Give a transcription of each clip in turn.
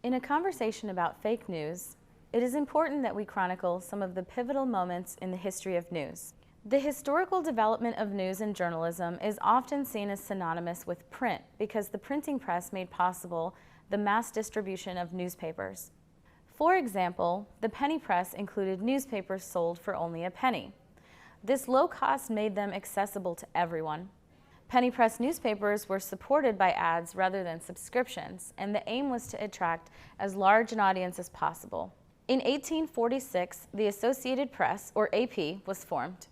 In a conversation about fake news, it is important that we chronicle some of the pivotal moments in the history of news. The historical development of news and journalism is often seen as synonymous with print because the printing press made possible the mass distribution of newspapers. For example, the penny press included newspapers sold for only a penny. This low cost made them accessible to everyone. Penny press newspapers were supported by ads rather than subscriptions, and the aim was to attract as large an audience as possible. In 1846, the Associated Press, or AP, was formed.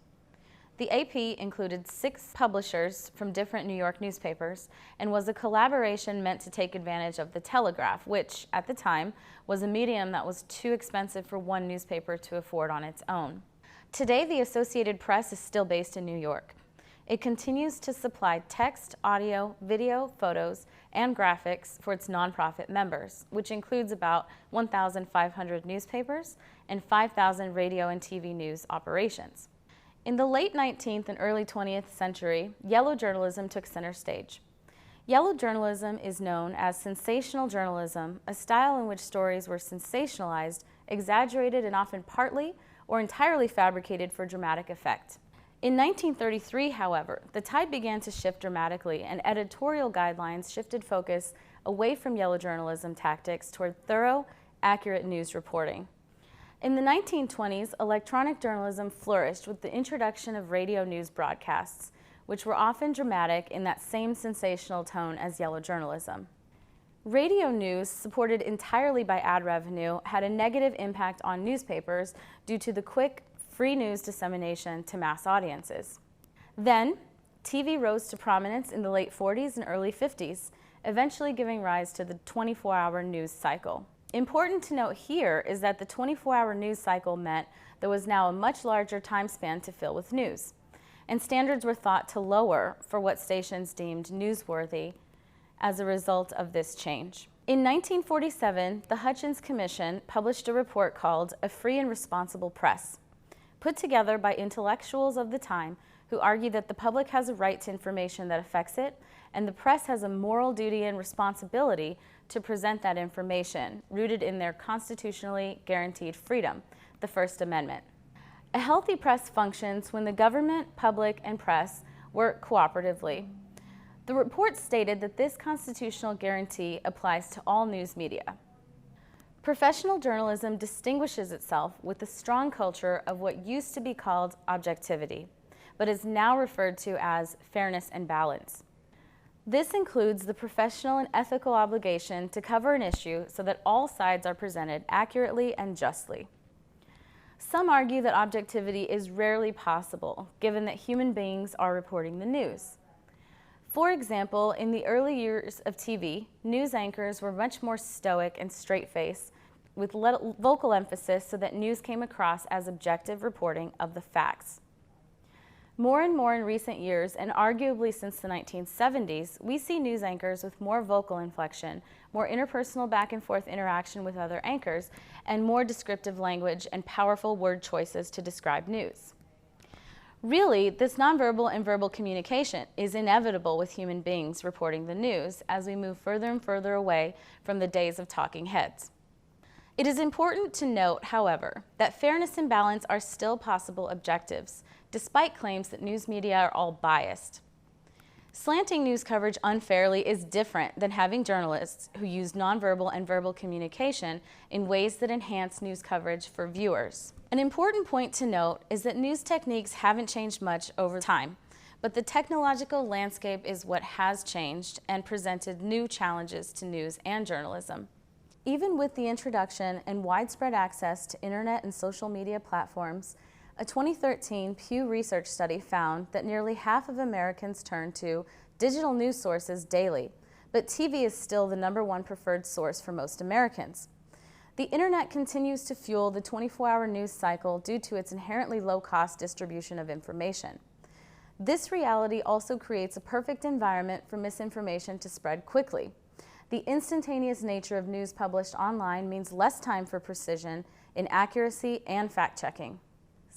The AP included 6 publishers from different New York newspapers and was a collaboration meant to take advantage of the telegraph, which, at the time, was a medium that was too expensive for one newspaper to afford on its own. Today, the Associated Press is still based in New York. It continues to supply text, audio, video, photos, and graphics for its nonprofit members, which includes about 1,500 newspapers and 5,000 radio and TV news operations. In the late 19th and early 20th century, yellow journalism took center stage. Yellow journalism is known as sensational journalism, a style in which stories were sensationalized, exaggerated, and often partly or entirely fabricated for dramatic effect. In 1933, however, the tide began to shift dramatically and editorial guidelines shifted focus away from yellow journalism tactics toward thorough, accurate news reporting. In the 1920s, electronic journalism flourished with the introduction of radio news broadcasts, which were often dramatic in that same sensational tone as yellow journalism. Radio news, supported entirely by ad revenue, had a negative impact on newspapers due to the quick, free news dissemination to mass audiences. Then, TV rose to prominence in the late 40s and early 50s, eventually giving rise to the 24-hour news cycle. Important to note here is that the 24-hour news cycle meant there was now a much larger time span to fill with news, and standards were thought to lower for what stations deemed newsworthy as a result of this change. In 1947, the Hutchins Commission published a report called A Free and Responsible Press, put together by intellectuals of the time who argue that the public has a right to information that affects it, and the press has a moral duty and responsibility to present that information, rooted in their constitutionally guaranteed freedom, the First Amendment. A healthy press functions when the government, public, and press work cooperatively. The report stated that this constitutional guarantee applies to all news media. Professional journalism distinguishes itself with a strong culture of what used to be called objectivity, but is now referred to as fairness and balance. This includes the professional and ethical obligation to cover an issue so that all sides are presented accurately and justly. Some argue that objectivity is rarely possible, given that human beings are reporting the news. For example, in the early years of TV, news anchors were much more stoic and straight-faced, with vocal emphasis so that news came across as objective reporting of the facts. More and more in recent years, and arguably since the 1970s, we see news anchors with more vocal inflection, more interpersonal back-and-forth interaction with other anchors, and more descriptive language and powerful word choices to describe news. Really, this nonverbal and verbal communication is inevitable with human beings reporting the news as we move further and further away from the days of talking heads. It is important to note, however, that fairness and balance are still possible objectives, despite claims that news media are all biased. Slanting news coverage unfairly is different than having journalists who use nonverbal and verbal communication in ways that enhance news coverage for viewers. An important point to note is that news techniques haven't changed much over time, but the technological landscape is what has changed and presented new challenges to news and journalism. Even with the introduction and widespread access to internet and social media platforms, a 2013 Pew Research study found that nearly half of Americans turn to digital news sources daily, but TV is still the #1 preferred source for most Americans. The internet continues to fuel the 24-hour news cycle due to its inherently low-cost distribution of information. This reality also creates a perfect environment for misinformation to spread quickly. The instantaneous nature of news published online means less time for precision in accuracy and fact-checking.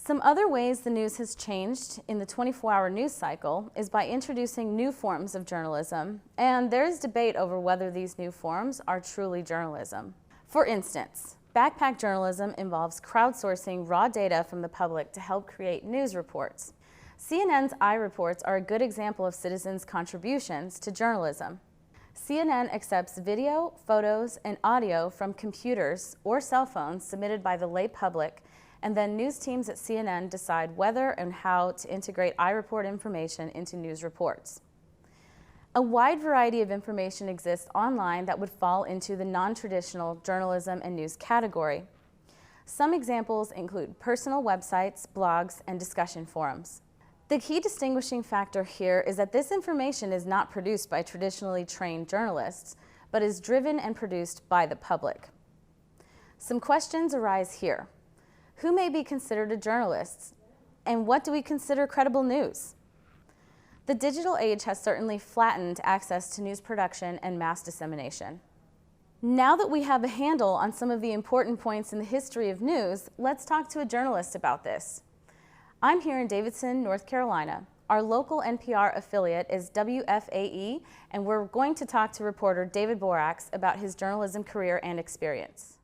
Some other ways the news has changed in the 24-hour news cycle is by introducing new forms of journalism, and there is debate over whether these new forms are truly journalism. For instance, backpack journalism involves crowdsourcing raw data from the public to help create news reports. CNN's iReports are a good example of citizens' contributions to journalism. CNN accepts video, photos, and audio from computers or cell phones submitted by the lay public, and then news teams at CNN decide whether and how to integrate iReport information into news reports. A wide variety of information exists online that would fall into the non-traditional journalism and news category. Some examples include personal websites, blogs, and discussion forums. The key distinguishing factor here is that this information is not produced by traditionally trained journalists, but is driven and produced by the public. Some questions arise here. Who may be considered a journalist? And what do we consider credible news? The digital age has certainly flattened access to news production and mass dissemination. Now that we have a handle on some of the important points in the history of news, let's talk to a journalist about this. I'm here in Davidson, North Carolina. Our local NPR affiliate is WFAE, and we're going to talk to reporter David Borax about his journalism career and experience.